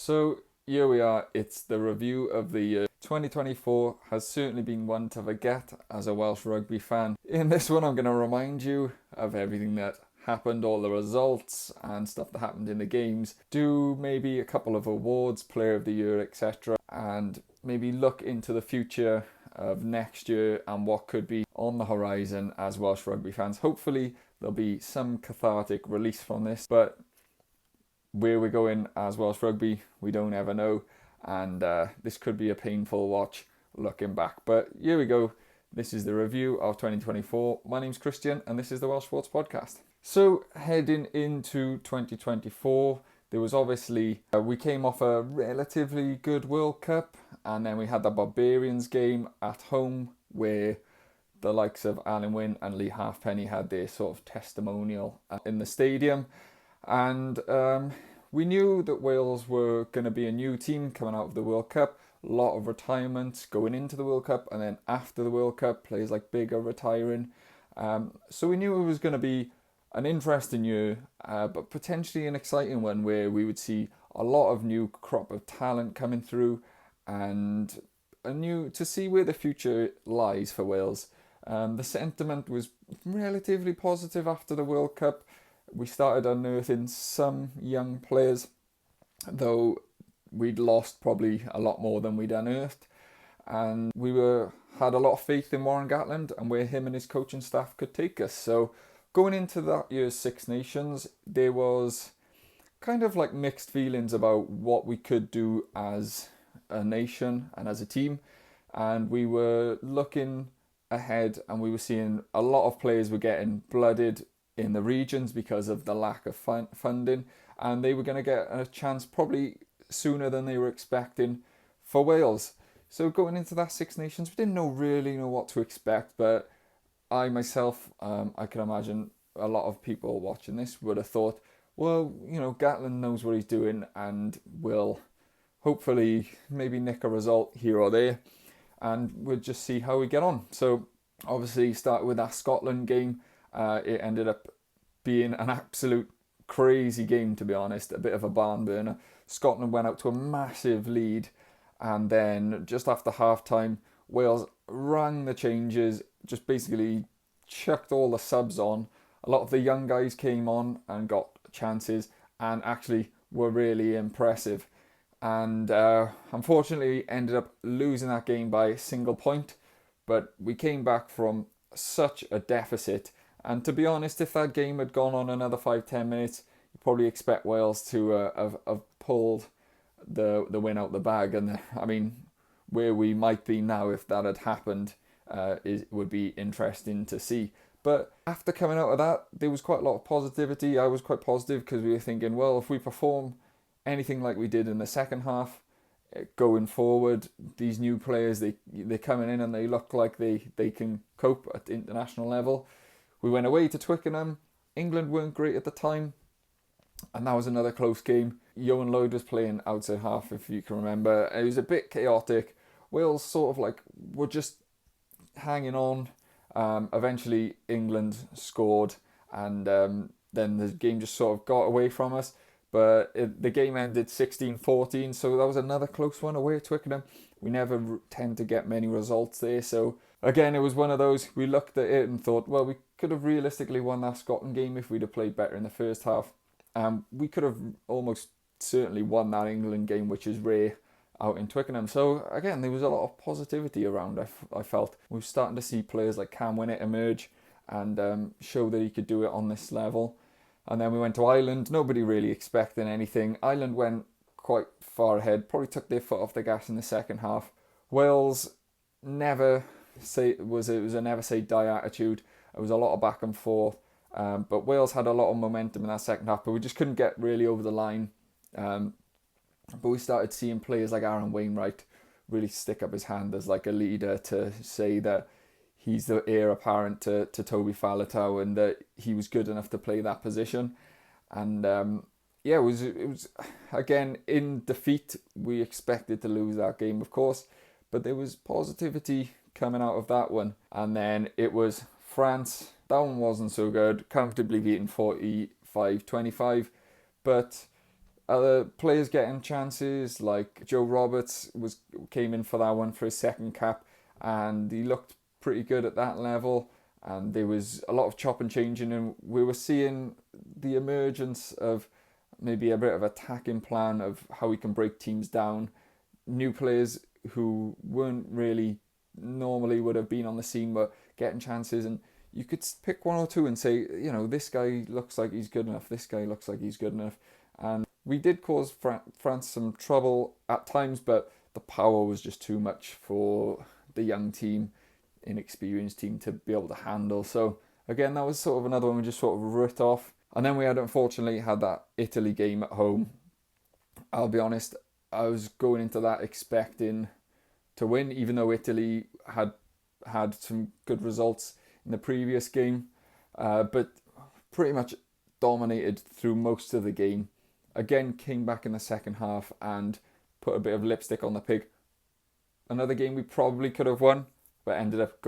So here we are, it's the review of the year. 2024 has certainly been one to forget as a Welsh rugby fan. In this one I'm going to remind you of everything that happened, all the results and stuff that happened in the games. Do maybe a couple of awards, player of the year, etc. And maybe look into the future of next year and what could be on the horizon as Welsh rugby fans. Hopefully there'll be some cathartic release from this, but where we're going as Welsh rugby, we don't ever know, and this could be a painful watch looking back. But here we go. This is the review of 2024. My name's Christian, and this is the Welsh Sports Podcast. So heading into 2024, there was obviously, we came off a relatively good World Cup, and then we had the Barbarians game at home where the likes of Alan Wynne and Lee Halfpenny had their sort of testimonial in the stadium. And we knew that Wales were going to be a new team coming out of the World Cup. A lot of retirements going into the World Cup, and then after the World Cup, players like Biggar retiring. So we knew it was going to be an interesting year, but potentially an exciting one where we would see a lot of new crop of talent coming through and to see where the future lies for Wales. The sentiment was relatively positive after the World Cup. We started unearthing some young players, though we'd lost probably a lot more than we'd unearthed. And we had a lot of faith in Warren Gatland and where him and his coaching staff could take us. So going into that year's Six Nations, there was kind of like mixed feelings about what we could do as a nation and as a team. And we were looking ahead and we were seeing a lot of players were getting blooded in the regions because of the lack of funding, and they were going to get a chance probably sooner than they were expecting for Wales. So going into that Six Nations, we didn't really know what to expect, but I myself, I can imagine a lot of people watching this would have thought, well, Gatland knows what he's doing and will hopefully maybe nick a result here or there, and we'll just see how we get on. So obviously start with that Scotland game. It ended up being an absolute crazy game, to be honest, a bit of a barn burner. Scotland went out to a massive lead, and then just after half-time, Wales rang the changes, just basically chucked all the subs on. A lot of the young guys came on and got chances and actually were really impressive. And unfortunately ended up losing that game by a single point, but we came back from such a deficit. And to be honest, if that game had gone on another 5-10 minutes, you probably expect Wales to have pulled the win out the bag. And where we might be now if that had happened would be interesting to see. But after coming out of that, there was quite a lot of positivity. I was quite positive because we were thinking, well, if we perform anything like we did in the second half, going forward, these new players, they're coming in and they look like they can cope at the international level. We went away to Twickenham. England weren't great at the time, and that was another close game. Ioan Lloyd was playing outside half, if you can remember. It was a bit chaotic. Wales sort of were just hanging on. Eventually, England scored, and then the game just sort of got away from us. But the game ended 16-14, so that was another close one away at Twickenham. We never tend to get many results there, so again, it was one of those, we looked at it and thought, well, we could have realistically won that Scotland game if we'd have played better in the first half. We could have almost certainly won that England game, which is rare, out in Twickenham. So again, there was a lot of positivity around, I felt. We were starting to see players like Cam Winnett emerge and show that he could do it on this level. And then we went to Ireland, nobody really expecting anything. Ireland went quite far ahead, probably took their foot off the gas in the second half. Wales it was a never say die attitude. It was a lot of back and forth, but Wales had a lot of momentum in that second half, but we just couldn't get really over the line. But we started seeing players like Aaron Wainwright really stick up his hand as like a leader to say that he's the heir apparent to Toby Faletau and that he was good enough to play that position. And it was again, in defeat, we expected to lose that game, of course, but there was positivity coming out of that one. And then it was France. That one wasn't so good, comfortably beaten 45-25, but Other players getting chances, like Joe Roberts came in for that one for his second cap, and he looked pretty good at that level. And there was a lot of chop and changing, and we were seeing the emergence of maybe a bit of attacking plan of how we can break teams down. New players who weren't really normally would have been on the scene were getting chances, and you could pick one or two and say, this guy looks like he's good enough, this guy looks like he's good enough. And we did cause France some trouble at times, but the power was just too much for the young team, inexperienced team to be able to handle. So again, that was sort of another one we just sort of writ off. And then we unfortunately had that Italy game at home. I'll be honest, I was going into that expecting to win, even though Italy had some good results in the previous game, but pretty much dominated through most of the game. Again, came back in the second half and put a bit of lipstick on the pig. Another game we probably could have won, but ended up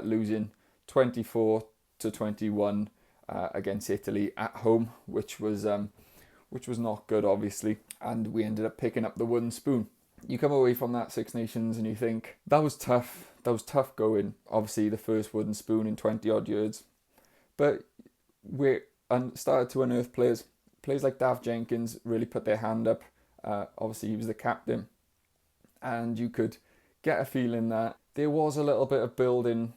losing 24-21 against Italy at home, which was not good, obviously. And we ended up picking up the wooden spoon. You come away from that Six Nations and you think, that was tough. That was tough going. Obviously, the first wooden spoon in 20 odd years. But we started to unearth players. Players like Dav Jenkins really put their hand up. Obviously, he was the captain. And you could get a feeling that there was a little bit of building,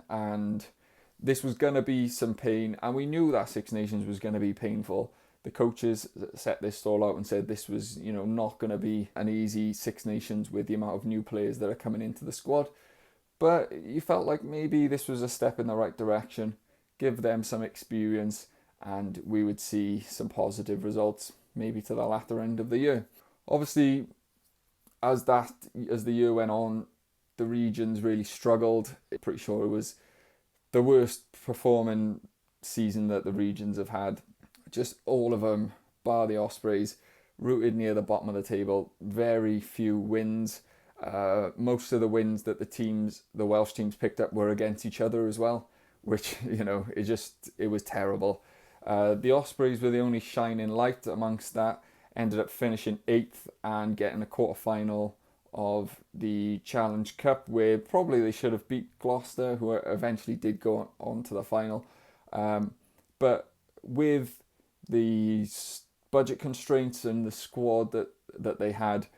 and this was going to be some pain. And we knew that Six Nations was going to be painful. The coaches set this all out and said this was, not going to be an easy Six Nations with the amount of new players that are coming into the squad. But you felt like maybe this was a step in the right direction. Give them some experience, and we would see some positive results, maybe to the latter end of the year. Obviously, as the year went on, the regions really struggled. I'm pretty sure it was the worst performing season that the regions have had. Just all of them, bar the Ospreys, rooted near the bottom of the table. Very few wins. Most of the wins that the Welsh teams picked up were against each other as well, which, it was terrible. The Ospreys were the only shining light amongst that, ended up finishing 8th and getting a quarter-final of the Challenge Cup, where probably they should have beat Gloucester, who eventually did go on to the final. But with the budget constraints and the squad that they had,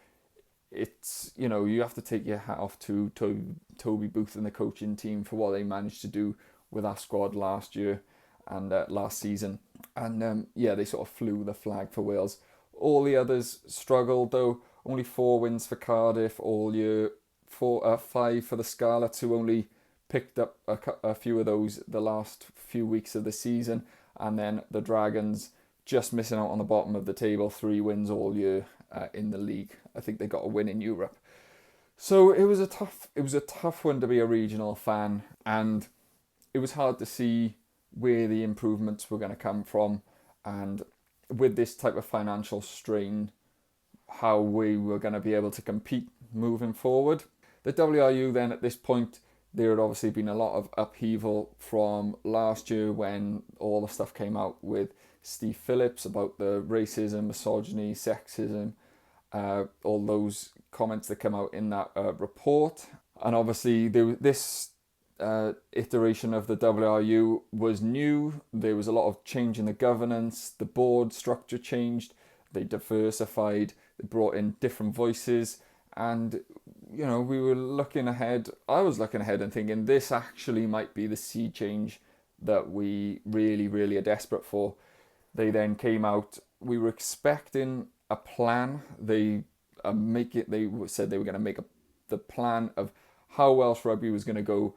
it's, you have to take your hat off to Toby Booth and the coaching team for what they managed to do with our squad last year and last season. And they sort of flew the flag for Wales. All the others struggled, though. Only 4 wins for Cardiff all year, 5 for the Scarlets, who only picked up a few of those the last few weeks of the season. And then the Dragons just missing out on the bottom of the table, 3 wins all year in the league. I think they got a win in Europe. So it was a tough one to be a regional fan, and it was hard to see where the improvements were going to come from, and with this type of financial strain, how we were going to be able to compete moving forward. The WRU then at this point, there had obviously been a lot of upheaval from last year when all the stuff came out with Steve Phillips about the racism, misogyny, sexism, all those comments that come out in that report. And obviously this iteration of the WRU was new. There was a lot of change in the governance. The board structure changed. They diversified. They brought in different voices. And, we were looking ahead. I was looking ahead and thinking this actually might be the sea change that we really, really are desperate for. They then came out. We were expecting a plan. They said they were going to make the plan of how Welsh rugby was going to go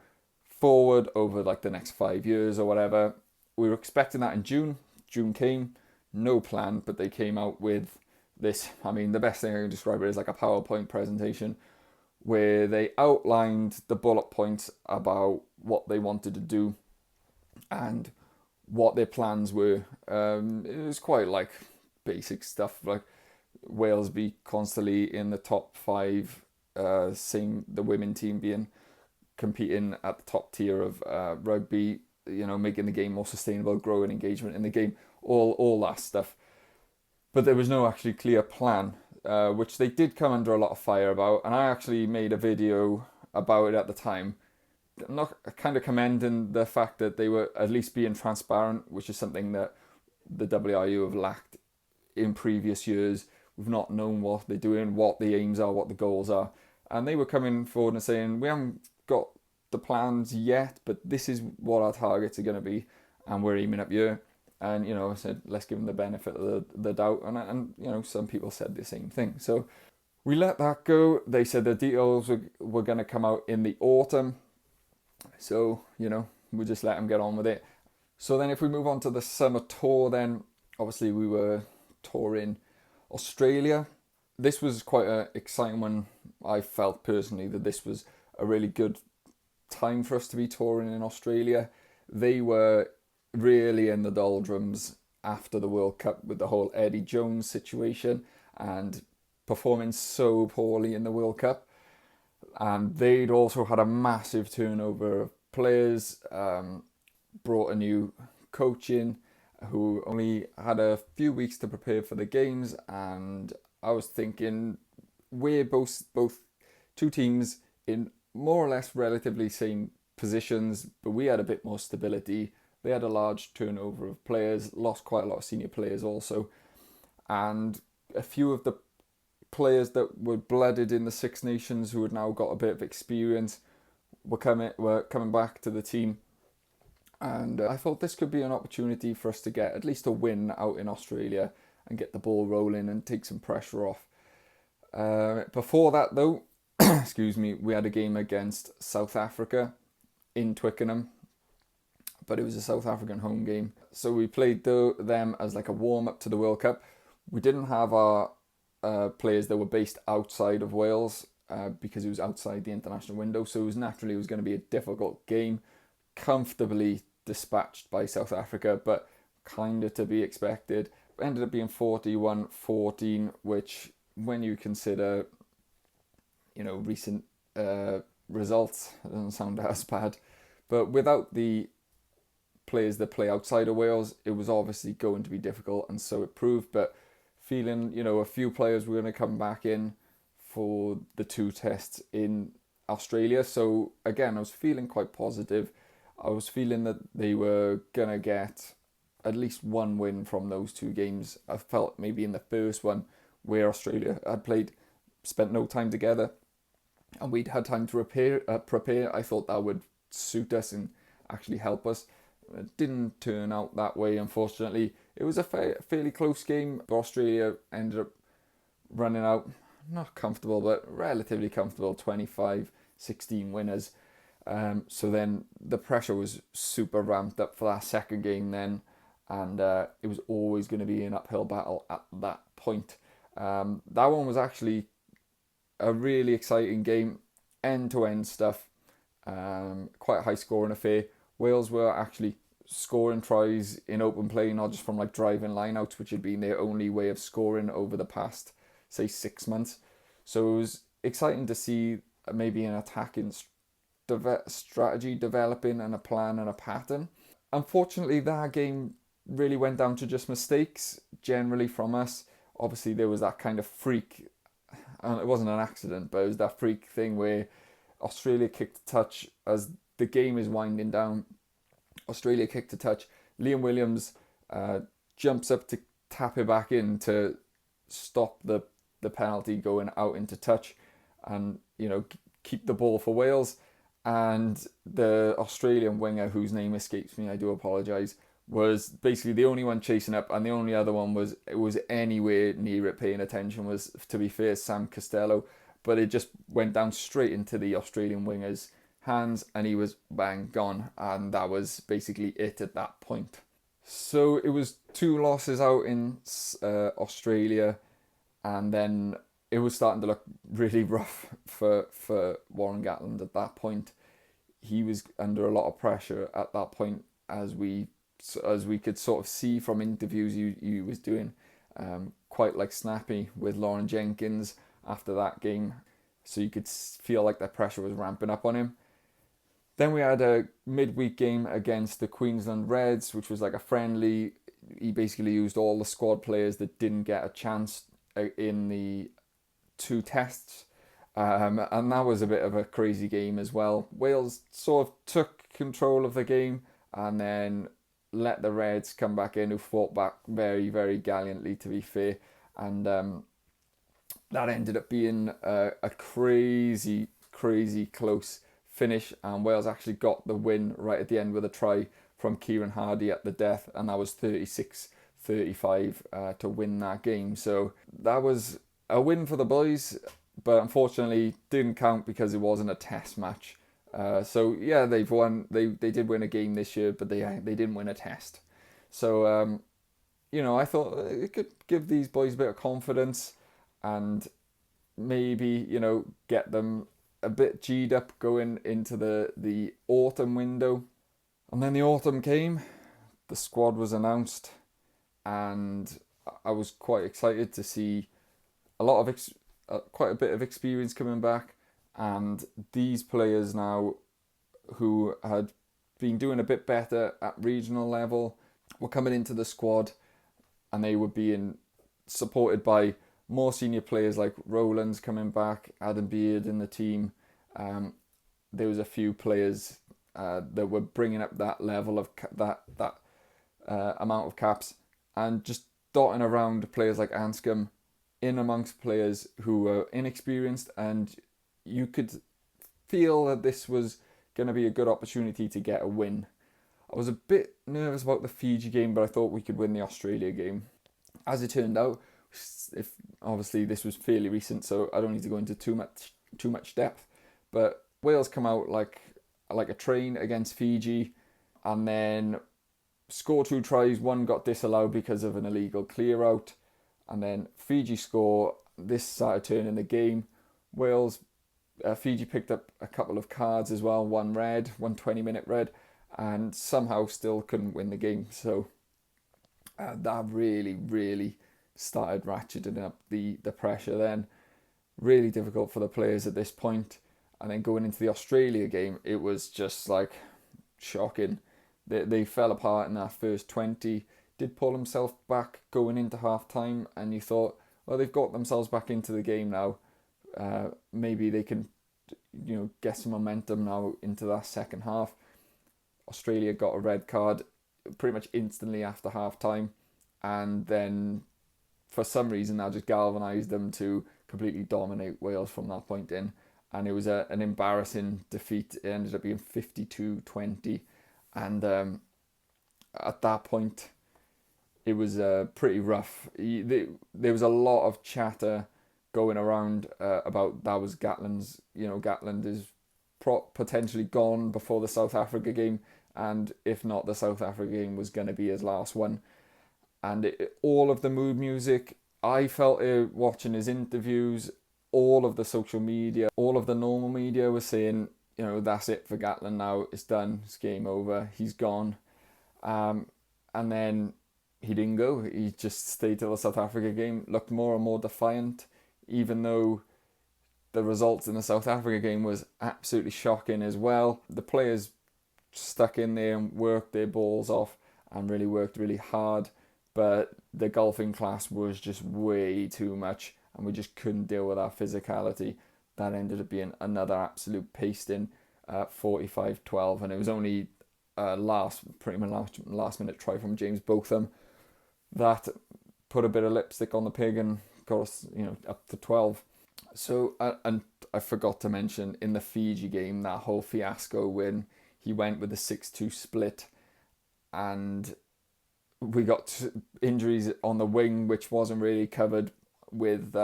forward over like the next 5 years or whatever. We were expecting that in June. June came, no plan, but they came out with this. I mean, the best thing I can describe it is like a PowerPoint presentation where they outlined the bullet points about what they wanted to do and what their plans were. It was quite like basic stuff, like Wales be constantly in the top 5, the women team competing at the top tier of rugby, making the game more sustainable, growing engagement in the game, all that stuff. but there was no actually clear plan, which they did come under a lot of fire about. And I actually made a video about it at the time, not kind of commending the fact that they were at least being transparent, which is something that the WRU have lacked in previous years. We've not known what they're doing, what the aims are, what the goals are. And they were coming forward and saying, we haven't got the plans yet, but this is what our targets are going to be, and we're aiming up here. And, I said, let's give them the benefit of the doubt. And some people said the same thing. So we let that go. They said the details were going to come out in the autumn. So, we just let them get on with it. So then if we move on to the summer tour, then obviously we were touring Australia. This was quite an exciting one. I felt personally that this was a really good time for us to be touring in Australia. They were really in the doldrums after the World Cup with the whole Eddie Jones situation and performing so poorly in the World Cup. And they'd also had a massive turnover of players, brought a new coach in who only had a few weeks to prepare for the games. And I was thinking, we're both two teams in more or less relatively same positions, but we had a bit more stability. They had a large turnover of players, lost quite a lot of senior players also, and a few of the players that were blooded in the Six Nations who had now got a bit of experience were coming back to the team. And I thought this could be an opportunity for us to get at least a win out in Australia and get the ball rolling and take some pressure off. Before that though, excuse me, we had a game against South Africa in Twickenham, but it was a South African home game. So we played them as like a warm-up to the World Cup. We didn't have our players that were based outside of Wales because it was outside the international window, so it was going to be a difficult game, comfortably dispatched by South Africa, but kind of to be expected. Ended up being 41-14, which when you consider recent results, it doesn't sound as bad. But without the players that play outside of Wales, it was obviously going to be difficult, and so it proved. But feeling, a few players were going to come back in for the two tests in Australia. So again, I was feeling quite positive. I was feeling that they were going to get at least one win from those two games. I felt maybe in the first one where Australia had spent no time together, and we'd had time to prepare. I thought that would suit us and actually help us. It didn't turn out that way, unfortunately. It was a fairly close game, but Australia ended up running out, not comfortable, but relatively comfortable, 25-16 winners. So then the pressure was super ramped up for that second game then, and it was always going to be an uphill battle at that point. That one was actually a really exciting game, end-to-end stuff, quite a high-scoring affair. Wales were actually scoring tries in open play, not just from like driving lineouts, which had been their only way of scoring over the past, say, 6 months. So it was exciting to see maybe an attacking strategy developing and a plan and a pattern. Unfortunately, that game really went down to just mistakes generally from us. Obviously, there was that kind of freak, and it wasn't an accident, but it was that freak thing where Australia kicked a touch as the game is winding down. Australia kicked a touch. Liam Williams jumps up to tap it back in to stop the penalty going out into touch and, keep the ball for Wales. And the Australian winger, whose name escapes me, I do apologise, was basically the only one chasing up, and the only other one was anywhere near it paying attention was, to be fair, Sam Costello. But it just went down straight into the Australian winger's hands, and he was bang gone, and that was basically it at that point. So it was 2 losses out in Australia, and then it was starting to look really rough for Warren Gatland at that point. He was under a lot of pressure at that point, as we could sort of see from interviews he was doing, quite like snappy with Lauren Jenkins after that game. So you could feel like that pressure was ramping up on him. Then we had a midweek game against the Queensland Reds, which was like a friendly. he basically used all the squad players that didn't get a chance in the two tests. And that was a bit of a crazy game as well. Wales sort of took control of the game and then let the Reds come back in, who fought back very, very gallantly, to be fair. And that ended up being a crazy, crazy close finish. And Wales actually got the win right at the end with a try from Kieran Hardy at the death. And that was 36-35 to win that game. So that was a win for the boys, but unfortunately didn't count because it wasn't a test match. So yeah, they've won. They did win a game this year, but they didn't win a test. So I thought it could give these boys a bit of confidence and maybe get them a bit G'd up going into the autumn window. And then the autumn came, the squad was announced, and I was quite excited to see a lot of quite a bit of experience coming back, and these players now who had been doing a bit better at regional level were coming into the squad, and they were being supported by more senior players like Rowlands coming back, Adam Beard in the team. There was a few players that were bringing up that level of that amount of caps, and just dotting around players like Anscombe in amongst players who were inexperienced, and you could feel that this was going to be a good opportunity to get a win. I was a bit nervous about the Fiji game, but I thought we could win the Australia game. As it turned out, if obviously this was fairly recent, so I don't need to go into too much depth, but Wales come out like a train against Fiji, and then score 2 tries. One got disallowed because of an illegal clear out, and then Fiji score. This started turning the game. Fiji picked up a couple of cards as well, one 20-minute red, and somehow still couldn't win the game. So that really, really started ratcheting up the pressure then. Really difficult for the players at this point. And then going into the Australia game, it was just like shocking. They fell apart in that first 20, did pull themselves back going into half time, and you thought, well, they've got themselves back into the game now. Maybe they can get some momentum now into that second half. Australia got a red card pretty much instantly after half time, and then for some reason that just galvanised them to completely dominate Wales from that point in, and it was an embarrassing defeat. It ended up being 52-20, and at that point it was pretty rough. There was a lot of chatter going around about that was Gatland's. Gatland is potentially gone before the South Africa game, and if not, the South Africa game was going to be his last one. And all of the mood music, I felt it watching his interviews, all of the social media, all of the normal media was saying, that's it for Gatland now, it's done, it's game over, he's gone. And then he didn't go, he just stayed till the South Africa game, looked more and more defiant, even though the results in the South Africa game was absolutely shocking as well. The players stuck in there and worked their balls off and really worked really hard, but the golfing class was just way too much, and we just couldn't deal with our physicality. That ended up being another absolute pasting, 45-12, and it was only last minute try from James Botham that put a bit of lipstick on the pig and got us up to 12. So and I forgot to mention in the Fiji game, that whole fiasco when he went with a 6-2 split, and we got injuries on the wing which wasn't really covered with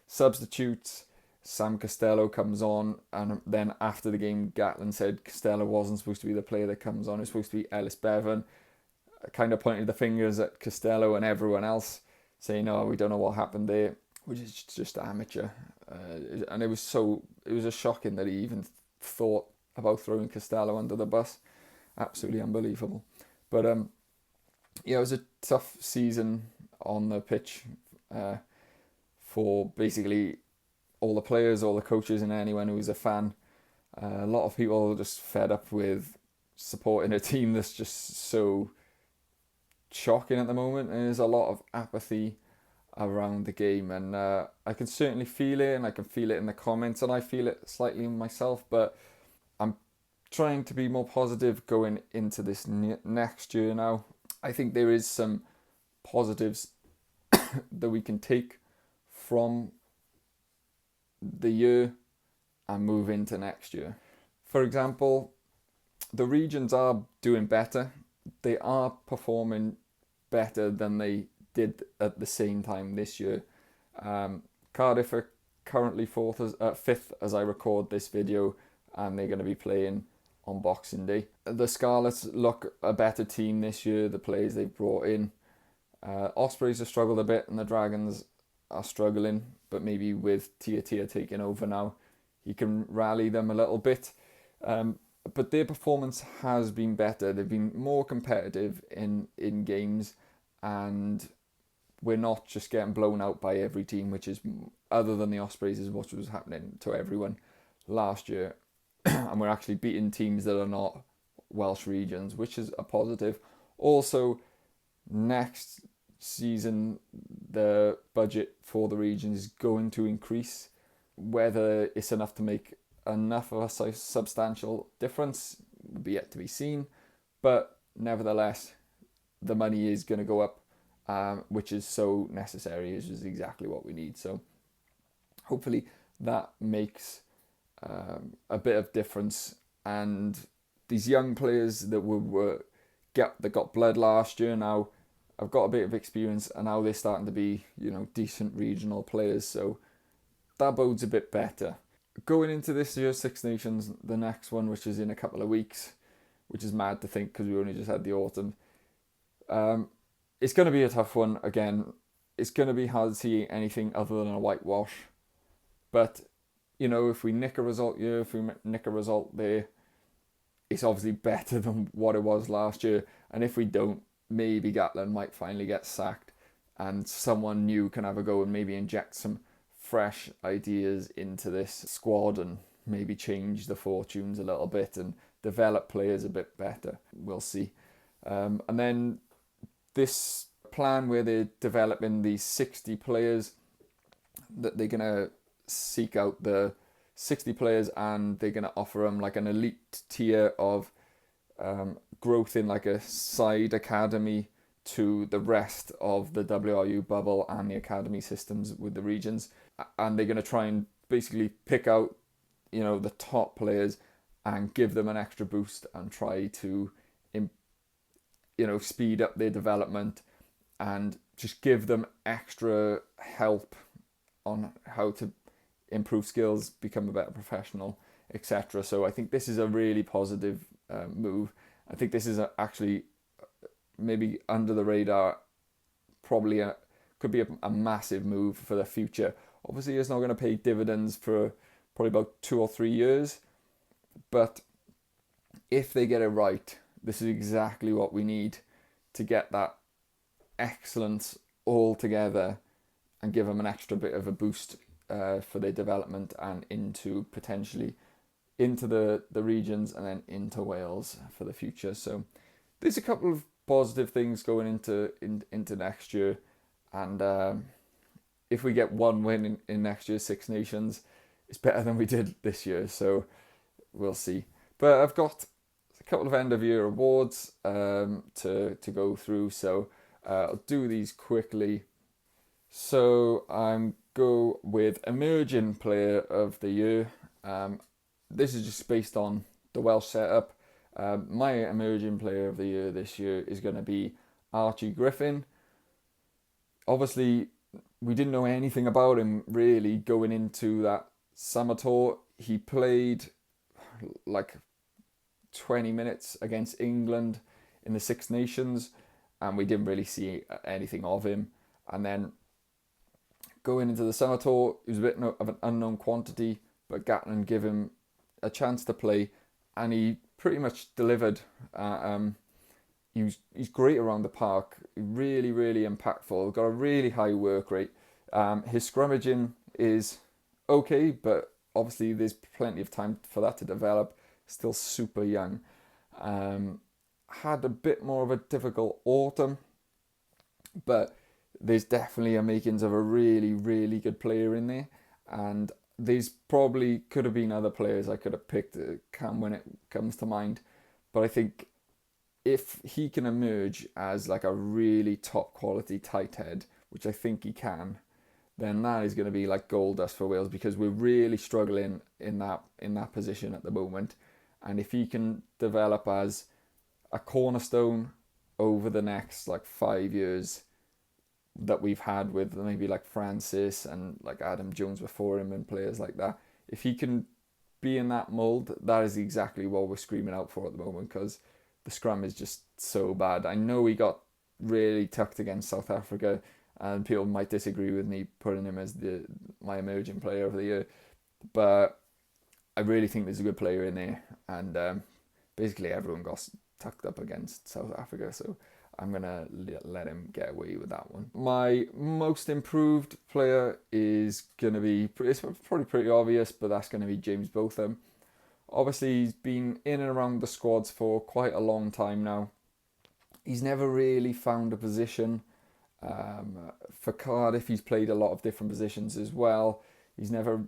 substitutes. Sam Costello comes on, and then after the game Gatland said Costello wasn't supposed to be the player that comes on, it's supposed to be Ellis Bevan. Kind of pointed the fingers at Costello and everyone else, saying, "Oh, we don't know what happened there," which is just amateur. And it was just shocking that he even thought about throwing Costello under the bus. Absolutely unbelievable. But it was a tough season on the pitch for basically all the players, all the coaches, and anyone who was a fan. A lot of people just fed up with supporting a team that's just so shocking at the moment, and there's a lot of apathy around the game, and I can certainly feel it, and I can feel it in the comments, and I feel it slightly myself, but I'm trying to be more positive going into this next year now. I think there is some positives that we can take from the year and move into next year. For example, the regions are doing better. They are performing better than they did at the same time this year. Cardiff are currently fifth as I record this video, and they're going to be playing on Boxing Day. The Scarlets look a better team this year, the players they've brought in. Ospreys have struggled a bit, and the Dragons are struggling, but maybe with Tia taking over now, he can rally them a little bit. But their performance has been better. They've been more competitive in games, and we're not just getting blown out by every team, which is, other than the Ospreys, is what was happening to everyone last year. And we're actually beating teams that are not Welsh regions, which is a positive. Also, next season, the budget for the region is going to increase. Whether it's enough to make enough of a substantial difference would be yet to be seen. But nevertheless, the money is going to go up, which is so necessary. Which is exactly what we need. So hopefully that makes a bit of difference. And these young players that that got blood last year now have got a bit of experience, and now they're starting to be, decent regional players. So that bodes a bit better. Going into this year's Six Nations, the next one, which is in a couple of weeks, which is mad to think because we only just had the autumn. It's going to be a tough one again. It's going to be hard to see anything other than a whitewash. But, if we nick a result here, if we nick a result there, it's obviously better than what it was last year. And if we don't, maybe Gatland might finally get sacked and someone new can have a go and maybe inject some fresh ideas into this squad and maybe change the fortunes a little bit and develop players a bit better. We'll see. And then this plan where they're developing these 60 players, that they're going to seek out the 60 players and they're going to offer them like an elite tier of growth in like a side academy to the rest of the WRU bubble and the academy systems with the regions. And they're going to try and basically pick out, the top players and give them an extra boost and try to, speed up their development and just give them extra help on how to improve skills, become a better professional, etc. So I think this is a really positive move. I think this is actually maybe under the radar, probably could be a massive move for the future. Obviously, it's not going to pay dividends for probably about 2 or 3 years, but if they get it right, this is exactly what we need to get that excellence all together and give them an extra bit of a boost for their development and potentially into the regions and then into Wales for the future. So there's a couple of positive things going into next year, and if we get one win in next year's Six Nations, it's better than we did this year. So we'll see. But I've got a couple of end of year awards to go through, so I'll do these quickly. So I'm go with Emerging Player of the Year. This is just based on the Welsh setup. My Emerging Player of the Year this year is going to be Archie Griffin. Obviously, we didn't know anything about him really going into that summer tour. He played like 20 minutes against England in the Six Nations, and we didn't really see anything of him. And then going into the summer tour, he was a bit of an unknown quantity, but Gatland gave him a chance to play, and he pretty much delivered. He's great around the park, really, really impactful, got a really high work rate. His scrummaging is okay, but obviously there's plenty of time for that to develop. Still super young. Had a bit more of a difficult autumn, but there's definitely a makings of a really, really good player in there. And there's probably could have been other players I could have picked when it comes to mind. But I think if he can emerge as like a really top quality tight head, which I think he can, then that is going to be like gold dust for Wales, because we're really struggling in that position at the moment. And if he can develop as a cornerstone over the next like 5 years that we've had with maybe like Francis and like Adam Jones before him and players like that, if he can be in that mould, that is exactly what we're screaming out for at the moment, because the scrum is just so bad. I know he got really tucked against South Africa, and people might disagree with me putting him as my emerging player of the year, but I really think there's a good player in there, and basically everyone got tucked up against South Africa, so I'm going to let him get away with that one. My most improved player is going to be, it's probably pretty obvious, but that's going to be James Botham. Obviously, he's been in and around the squads for quite a long time now. He's never really found a position. For Cardiff, he's played a lot of different positions as well. He's never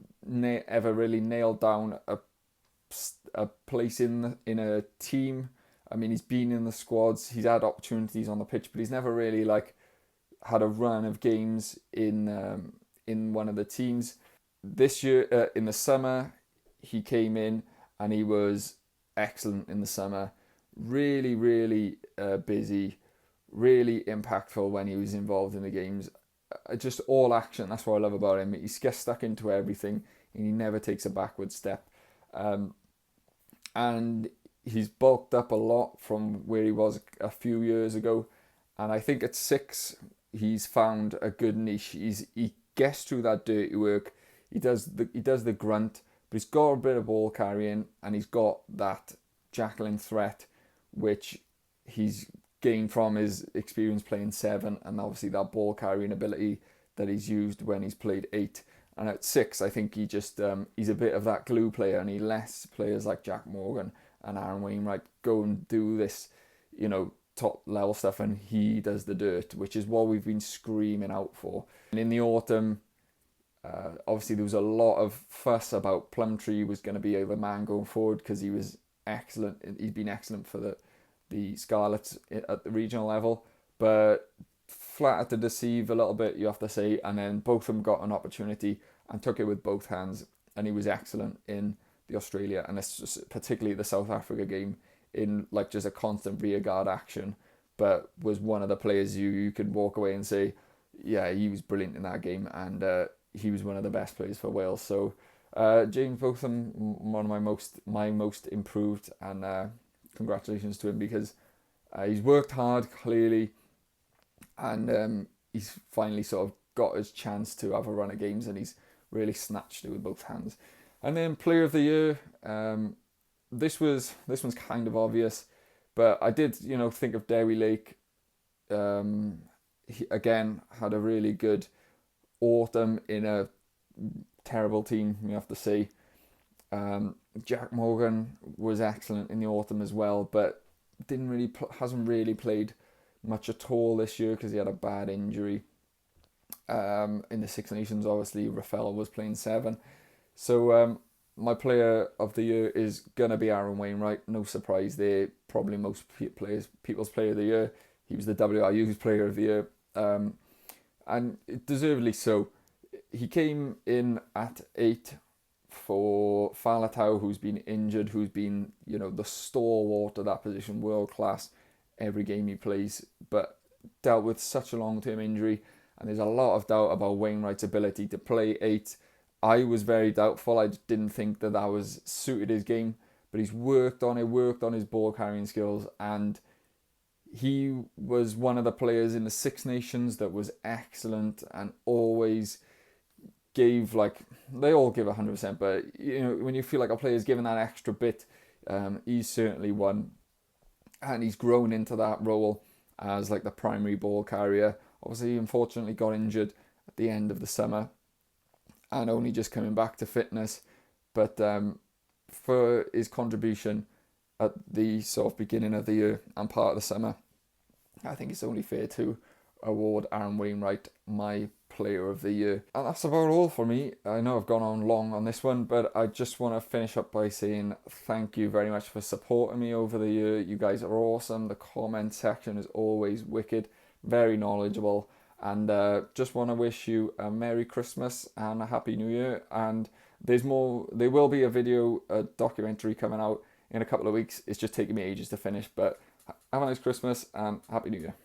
ever really nailed down a place in a team. I mean, he's been in the squads, he's had opportunities on the pitch, but he's never really like had a run of games in one of the teams. This year, in the summer, he came in and he was excellent in the summer. Really, really busy, really impactful when he was involved in the games. Just all action. That's what I love about him. He gets stuck into everything and he never takes a backward step. And he's bulked up a lot from where he was a few years ago. And I think at 6, he's found a good niche. He gets through that dirty work. He does the grunt, but he's got a bit of ball carrying, and he's got that jackling threat, which he's gained from his experience playing 7, and obviously that ball carrying ability that he's used when he's played 8. And at 6, I think he's a bit of that glue player, and he lets players like Jack Morgan and Aaron Wainwright go and do this, top level stuff, and he does the dirt, which is what we've been screaming out for. And in the autumn, obviously there was a lot of fuss about Plumtree was going to be the man going forward, because he was excellent. He's been excellent for the Scarlets at the regional level, but flattered to deceive a little bit, you have to say. And then both of them got an opportunity and took it with both hands, and he was excellent in the Australia and particularly the South Africa game, in like just a constant rearguard action, but was one of the players you could walk away and say, yeah, he was brilliant in that game, and he was one of the best players for Wales. So James Botham, one of my most improved, and congratulations to him, because he's worked hard clearly, and he's finally sort of got his chance to have a run of games, and he's really snatched it with both hands. And then player of the year, this one's kind of obvious, but I did think of Derry Lake. He again had a really good autumn in a terrible team, you have to say. Jack Morgan was excellent in the autumn as well, but hasn't really played much at all this year because he had a bad injury. In the Six Nations, obviously Rafael was playing 7. So my player of the year is going to be Aaron Wainwright. No surprise there. Probably most people's player of the year. He was the WRU's player of the year. And deservedly so. He came in at 8 for Faletau, who's been injured, who's been, the stalwart of that position, world class every game he plays, but dealt with such a long-term injury. And there's a lot of doubt about Wainwright's ability to play 8. I was very doubtful. I just didn't think that was suited his game, but he's worked on his ball carrying skills, and he was one of the players in the Six Nations that was excellent and always gave, they all give 100%, but when you feel like a player's given that extra bit, he's certainly one, and he's grown into that role as the primary ball carrier. Obviously, he unfortunately got injured at the end of the summer and only just coming back to fitness, but for his contribution at the sort of beginning of the year and part of the summer, I think it's only fair to award Aaron Wainwright my Player of the Year. And that's about all for me. I know I've gone on long on this one, but I just want to finish up by saying thank you very much for supporting me over the year. You guys are awesome. The comment section is always wicked, very knowledgeable, and just want to wish you a Merry Christmas and a Happy New Year. And there will be a documentary coming out in a couple of weeks. It's just taking me ages to finish, but have a nice Christmas and Happy New Year.